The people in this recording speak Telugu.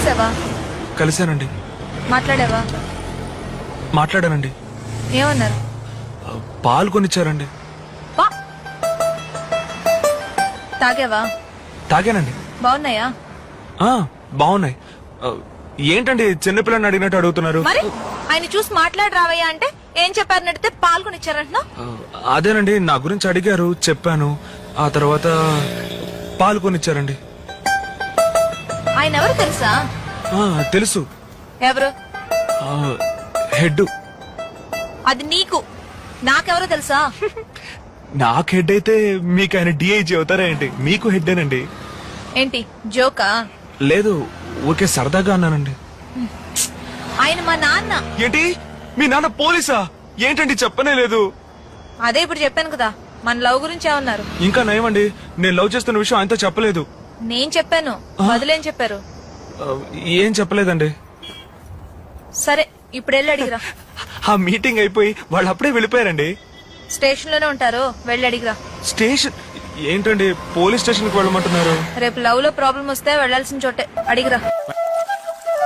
కలిసావా? కలిశానండి. మాట్లాడావా? మాట్లాడానండి. ఏమన్నారు? పాలు కొనిచ్చారండి. పా- తాగావా? తాగానండి. బాగున్నాయా? బాగున్నాయి. ఏంటండి చిన్నపిల్లని అడిగినట్టు అడుగుతున్నారు? మరి ఆయన చూసి మాట్లాడి రావయ్యా అంటే ఏం చెప్పారని అడిగితే పాల్గొనిచ్చారంటున్నా? అదేనండి, నా గురించి అడిగారు, చెప్పాను. ఆ తర్వాత పాలు కొనిచ్చారండి. ఆయన ఎవరు తెలుసా? తెలుసు. ఎవరు? హెడ్. అది నీకు, నాకెవరో తెలుసా? నాకు హెడ్ అయితే మీకు ఆయన డిఐజీ అవుతారా ఏంటి? మీకు హెడ్డేనండి. ఏంటి జోకా? లేదు, ఊరికే సరదాగా అన్నానండి. ఆయన మా నాన్న. ఏంటి, మీ నాన్న పోలీసా? ఏంటండి చెప్పనే లేదు. అదే ఇప్పుడు చెప్పాను కదా, మన లవ్ గురించి ఏమన్నారు? ఇంకా నయమండి, నేను లవ్ చేస్తున్న విషయం ఆయనతో చెప్పలేదు. నేను చెప్పాను, వదిలేం చెప్పారు? ఏం చెప్పలేదండి. సరే ఇప్పుడు వెళ్ళి అడిగిరా. ఆ మీటింగ్ అయిపోయి వాళ్ళు అప్పుడే వెళ్ళిపోయారండి. స్టేషన్ లోనే ఉంటారు, వెళ్ళి అడిగిరా. స్టేషన్ ఏంటండి, పోలీస్ స్టేషన్ కి వెళ్ళమంటున్నారు? రేపు లవ్ లో ప్రాబ్లం వస్తే వెళ్లాల్సిన చోటే, అడిగిరా.